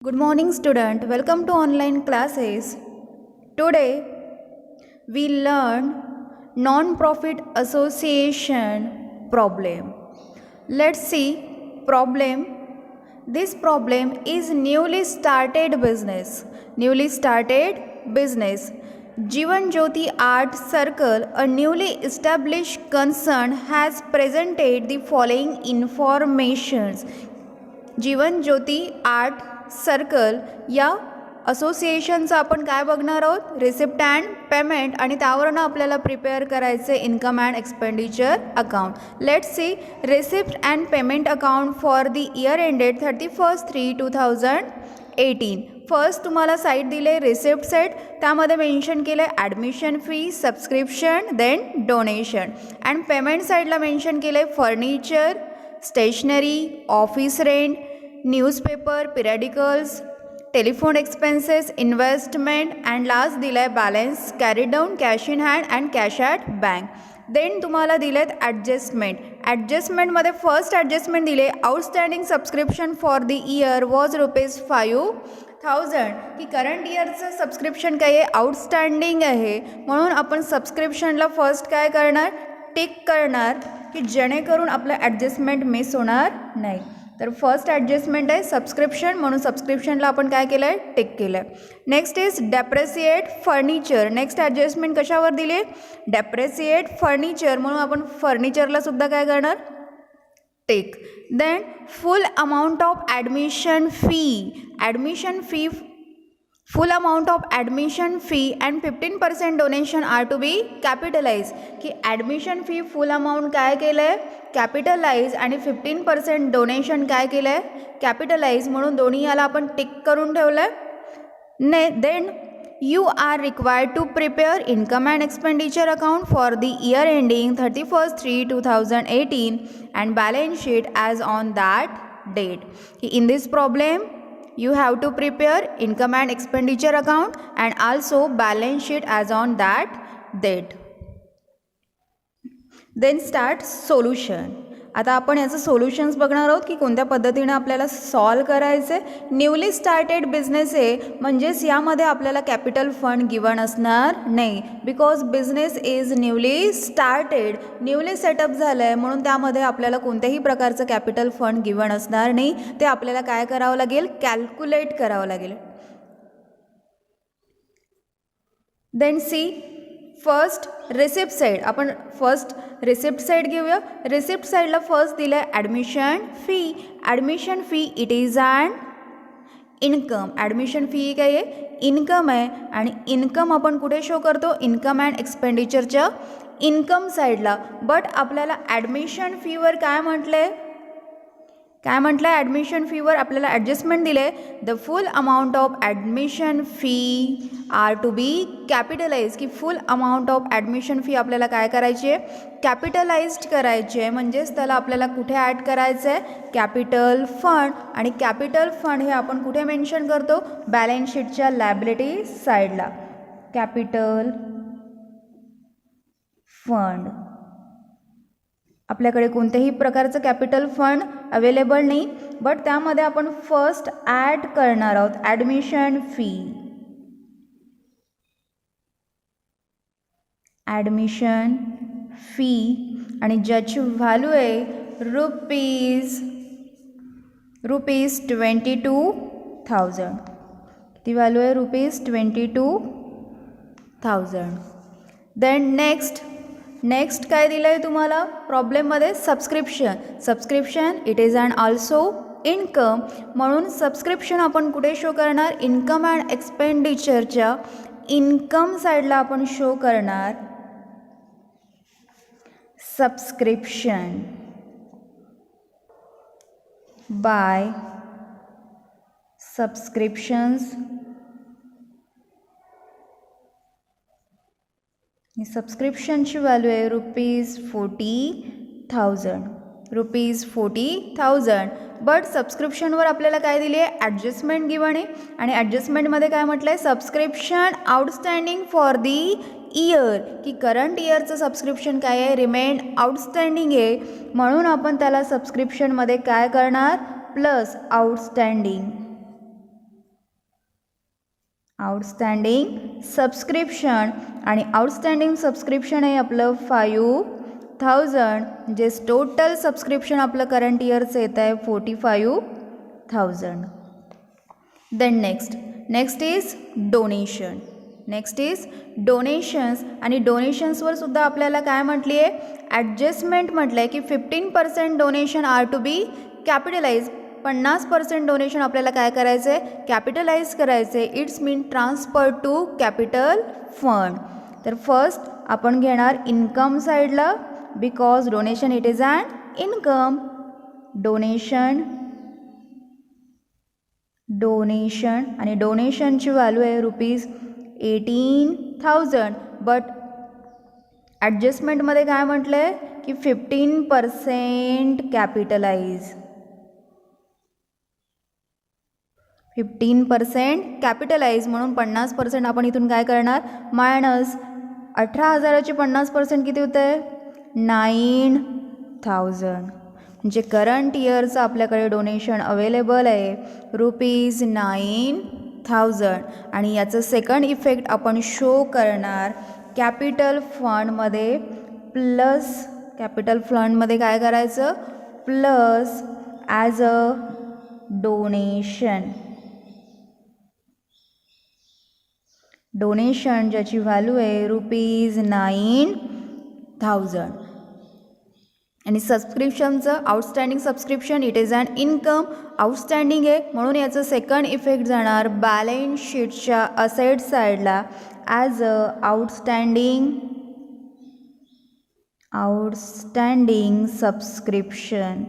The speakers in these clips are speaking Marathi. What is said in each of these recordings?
Good morning student, welcome to online classes. Today we learn non-profit association problem. Let's see problem. This problem is newly started business. Jeevan Jyoti Art Circle, a newly established concern, has presented the following informations. Jeevan Jyoti art circle या असोसिएशनचं आपण काय बघणार आहोत, रिसिप्ट अँड पेमेंट, आणि त्यावरनं आपल्याला प्रिपेअर करायचे income and expenditure account. Let's see receipt and payment account for the year ended 31/3/2018. First तुम्हाला साईट दिले रिसिप्ट सेट, त्यामध्ये मेन्शन केलं आहे admission fee, subscription, then donation. And payment साईडला मेन्शन केलं आहे furniture, stationery, office rent, newspaper, periodicals, telephone expenses, investment, and last दिलं आहे balance, carry down, cash in hand and cash at bank. Then तुम्हाला दिलेत ॲडजस्टमेंट. ॲडजस्टमेंटमध्ये फर्स्ट ॲडजस्टमेंट दिले outstanding subscription for the year was ₹5,000 की करंट इयरचं सबस्क्रिप्शन काय आहे, आउटस्टँडिंग आहे, म्हणून आपण सबस्क्रिप्शनला फर्स्ट काय करणार, टिक करणार की जेणेकरून आपलं ॲडजस्टमेंट मिस होणार नाही. तर फर्स्ट ॲडजस्टमेंट आहे सबस्क्रिप्शन, म्हणून सबस्क्रिप्शनला आपण काय केलं आहे, टिक केलं आहे. Next is depreciate furniture. Next adjustment कशावर दिली आहे, डेप्रेसिएट फर्निचर, म्हणून आपण फर्निचरला सुद्धा काय करणार, tick. Then full amount of admission fee, full amount of admission fee and 15% donation are to be capitalized की ॲडमिशन फी फुल अमाऊंट काय केलं आहे, कॅपिटलाइज, आणि 15% डोनेशन काय केलं आहे, कॅपिटलाइज, म्हणून दोन्ही याला आपण टिक करून ठेवलं आहे. Then you are required to prepare income and expenditure account for the year ending 31/3/2018 and balance sheet as on that date. In this problem you have to prepare income and expenditure account and also balance sheet as on that date. Then start solution. आता आपण याचं सोल्युशन्स बघणार आहोत की कोणत्या पद्धतीने आपल्याला सॉल्व करायचे. न्यूली स्टार्टेड बिझनेस आहे, म्हणजेच यामध्ये आपल्याला कॅपिटल फंड गिवन असणार नाही, because business is newly started, newly setup झालं आहे, म्हणून त्यामध्ये आपल्याला कोणत्याही प्रकारचं कॅपिटल फंड गिवन असणार नाही. ते आपल्याला काय करावं लागेल, कॅल्क्युलेट करावं लागेल. Then see first receipt side. आपण फर्स्ट रिसिप्ट साईड घेऊया. रिसिप्ट साईडला फर्स्ट दिलं आहे admission fee. Admission fee it is and income. Admission fee काय आहे, इन्कम आहे, आणि इन्कम आपण कुठे शो करतो, इन्कम अँड एक्सपेंडिचरच्या इन्कम साईडला. बट आपल्याला ॲडमिशन फीवर काय म्हटलं आहे, ॲडमिशन फीवर आपल्याला ॲडजस्टमेंट दिले, the full amount of admission fee are to be capitalize की full amount of admission fee आपल्याला काय करायची आहे, कॅपिटलाइज्ड करायची आहे. म्हणजेच त्याला आपल्याला कुठे ॲड करायचं आहे, कॅपिटल फंड. आणि कॅपिटल फंड हे आपण कुठे मेन्शन करतो, बॅलन्स शीटच्या लायबिलिटी साईडला, कॅपिटल फंड. आपल्याकडे कोणत्याही प्रकारचं कॅपिटल फंड अवेलेबल नाही, बट त्यामध्ये आपण फर्स्ट ॲड करणार आहोत ॲडमिशन फी. ॲडमिशन फी आणि ज्याची व्हॅल्यू आहे रुपीज 22,000. किती व्हॅल्यू आहे, ₹22,000. देन नेक्स्ट काय दिलं आहे तुम्हाला प्रॉब्लेममध्ये, subscription it is and also income, म्हणून सबस्क्रिप्शन आपण कुठे शो करणार, इन्कम अँड एक्सपेंडिचरच्या इन्कम साईडला आपण शो करणार सबस्क्रिप्शन बाय सबस्क्रिप्शन्स. सबस्क्रिप्शनची व्हॅल्यू आहे ₹40,000. बट सबस्क्रिप्शनवर आपल्याला काय दिली आहे, ॲडजस्टमेंट गिवन आहे, आणि ॲडजस्टमेंटमध्ये काय म्हटलं आहे, subscription outstanding for the year की करंट इयरचं सबस्क्रिप्शन काय आहे, रिमेन आउटस्टँडिंग आहे, म्हणून आपण त्याला सबस्क्रिप्शनमध्ये काय करणार, प्लस आउटस्टँडिंग. आउटस्टँडिंग सबस्क्रिप्शन आणि आउटस्टँडिंग सबस्क्रिप्शन आहे आपलं 5000 म्हणजे टोटल सबस्क्रिप्शन आपलं करंट इयरचं येत आहे 45,000. Then next is donation. Next is donations आणि डोनेशन्सवर सुद्धा आपल्याला काय म्हटली आहे ॲडजस्टमेंट म्हटलं आहे की 15% donation are to be capitalize. 50% donation आपल्याला काय करायचं आहे कॅपिटलाइज करायचं आहे. It's mean transfer to capital fund. तर फर्स्ट आपण घेणार इन्कम साईडला because donation it is an income. Donation आणि डोनेशनची व्हॅल्यू आहे ₹18,000. बट ॲडजस्टमेंटमध्ये काय म्हटलं आहे की 15% कॅपिटलाइज. 15% कॅपिटलाइज म्हणून 50% आपण इथून काय करणार मायनस 18,000चे 50% किती होतं आहे 9,000. म्हणजे करंट इयरचं आपल्याकडे डोनेशन अवेलेबल आहे ₹9,000 आणि याचं सेकंड इफेक्ट आपण शो करणार कॅपिटल फंडमध्ये. प्लस कॅपिटल फंडमध्ये काय करायचं plus as a donation. Donation ज्याची व्हॅल्यू आहे ₹9,000 आणि सबस्क्रिप्शनचं outstanding subscription it is an income. Outstanding आहे म्हणून याचं सेकंड इफेक्ट जाणार बॅलन्स शीटच्या असेट साईडला as a outstanding subscription.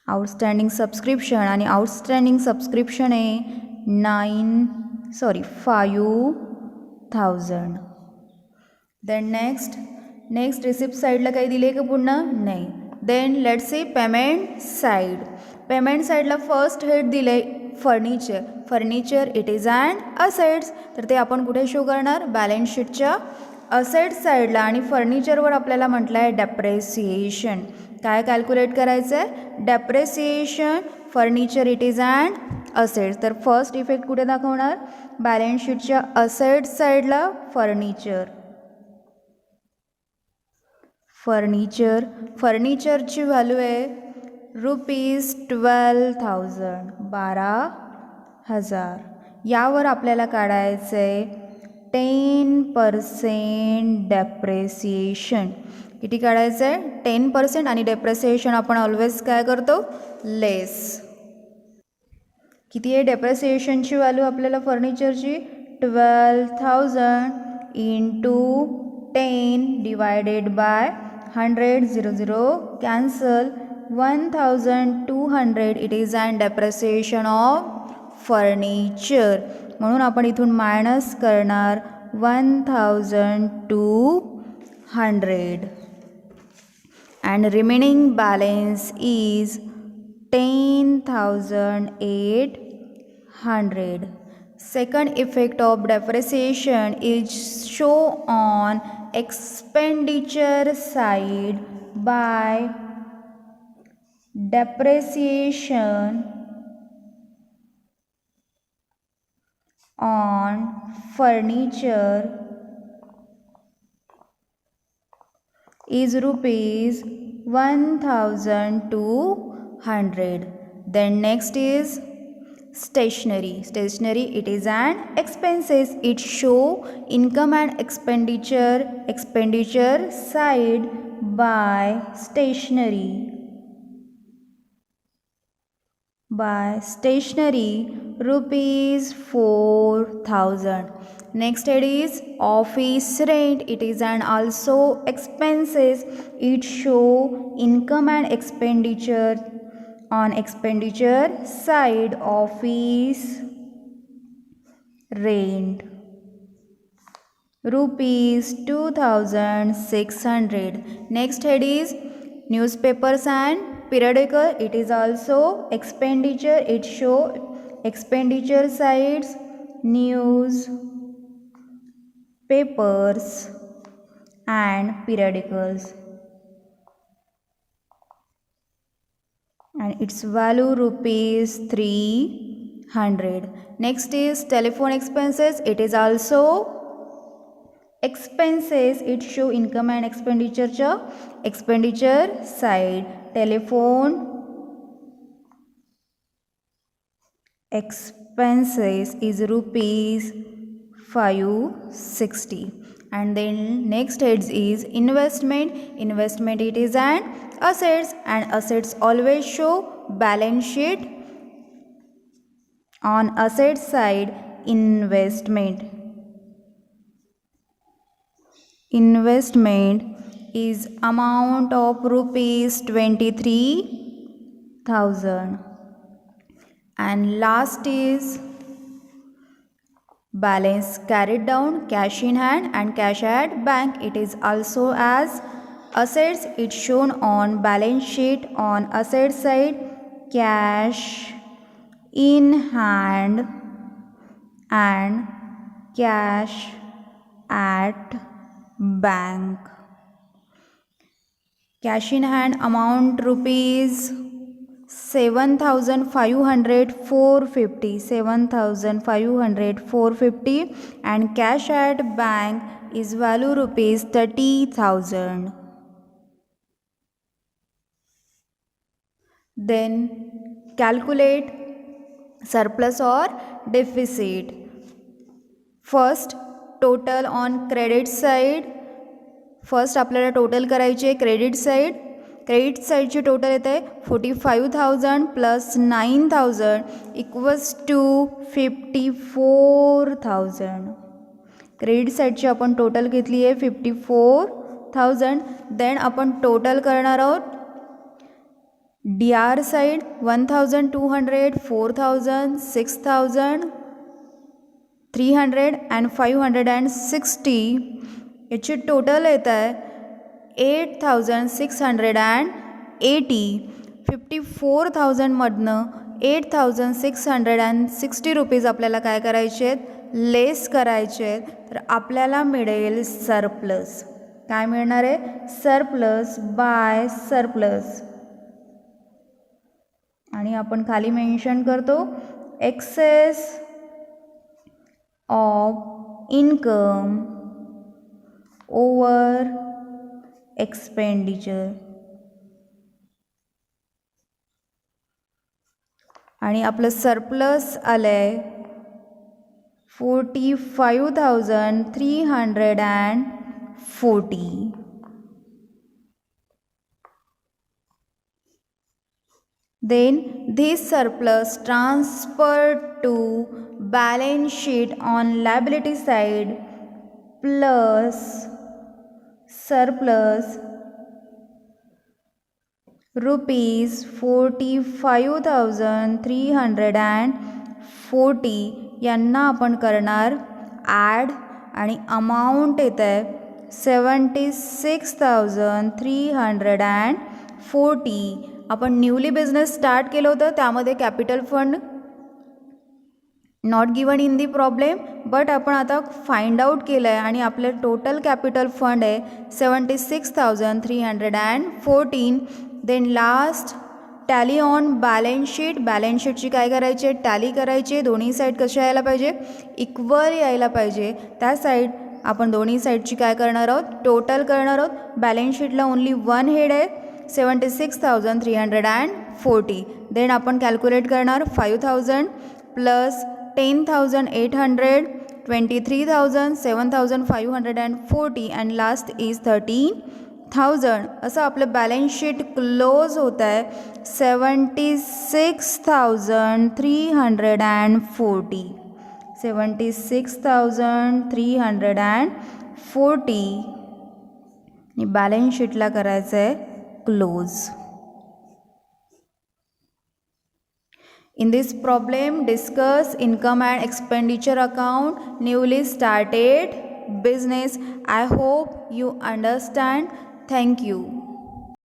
Outstanding subscription आणि आउटस्टँडिंग सबस्क्रिप्शन आहे 5,000. देन नेक्स्ट रिसिप्ट साईडला काही दिले का पुन्हा नाही. Then let's see payment side. Payment साईडला फर्स्ट हेड दिले furniture it is an assets. तर ते आपण कुठे शो करणार बॅलन्स शीटच्या असेट साईडला. आणि फर्निचरवर आपल्याला म्हटलं आहे डेप्रेसिएशन. काय कॅल्क्युलेट करायचं आहे depreciation. Furniture it is an assets. तर फर्स्ट इफेक्ट कुठे दाखवणार बॅलन्स शीटच्या असेट साईडला फर्निचरची व्हॅल्यू आहे ₹12,000 12,000. यावर आपल्याला काढायचं आहे 10% डेप्रेसिएशन. किती काढायचं आहे 10% आणि डेप्रेसिएशन आपण ऑलवेज काय करतो लेस. किती आहे डेप्रेसिएशनची व्हॅल्यू आपल्याला फर्निचरची 12,000 into 10 divided by 100 0 cancel 1,200 it is an depreciation of furniture. म्हणून आपण इथून मायनस करणार 1,200 and remaining balance is 10,800. Second effect of depreciation is show on expenditure side by depreciation on furniture is ₹1,200. Then next is stationery. It is an expenses. It show income and expenditure side by stationery ₹4,000. Next head is office rent. It is an also expenses. It show income and expenditure on expenditure side office rent ₹2,600. Next head is newspapers and periodical. It is also expenditure. It show expenditure sides news papers and periodicals. and its value rupees 300. Next is telephone expenses. It is also expenses. It show income and expenditure side. Telephone expenses is rupees 560. And then next heads is investment. Investment, it is an assets, and assets always show balance sheet. On asset side, investment is amount of rupees 23,000. And last is balance carried down, cash in hand and cash at bank. It is also as assets. It's shown on balance sheet. On asset side, cash in hand and cash at bank. Cash in hand amount rupees 7,500 450, 7,500 450, and cash at bank is value rupees 30,000. Then calculate surplus or deficit. First, total on credit side. First आपल्याला टोटल करायचे क्रेडिट साईडची टोटल येत आहे 45,000 प्लस 9,000 इक्वल्स टू 54,000. क्रेडिट साईडची आपण टोटल घेतली आहे 54,000. देन आपण टोटल करणार आहोत डी आर साईड 1,200 4,000 6,000 300 and 560. याची टोटल येत आहे 8,680. 54,000मधनं 8,660 रुपीज आपल्याला काय करायचे आहेत, लेस करायचे आहेत. तर आपल्याला मिळेल सरप्लस. काय मिळणार आहे, सरप्लस बाय सरप्लस. आणि आपण खाली मेन्शन करतो excess of income over expenditure. आणि आपलं सरप्लस आलं आहे 45,340. Then this surplus transferred to balance sheet on liability side plus surplus rupees 45,340 यांना आपण करणार ॲड. आणि अमाऊंट येत आहे 76,340. आपण न्यूली बिझनेस स्टार्ट केलं होतं, त्यामध्ये capital fund not given in the problem, but आपण आता फाइंड आउट केलं आहे आणि आपलं टोटल कॅपिटल फंड आहे 76,314. Then last tally on balance sheet. Balance शीटची काय करायची आहे, टॅली करायची आहे. दोन्ही साईड कशा यायला पाहिजे, इक्वल यायला पाहिजे. त्या साईड आपण दोन्ही साईडची काय करणार आहोत, टोटल करणार आहोत. बॅलन्स शीटला ओन्ली वन हेड आहे 76,340. देन आपण कॅल्क्युलेट करणार 5,000 प्लस 10,800 23,000 7,540 अँड लास्ट इज 13,000. असं आपलं बॅलन्स शीट क्लोज होत आहे 76,340. 76,340 आणि बॅलन्स शीटला करायचं आहे close. In this problem, discuss income and expenditure account, newly started business. I hope you understand. Thank you.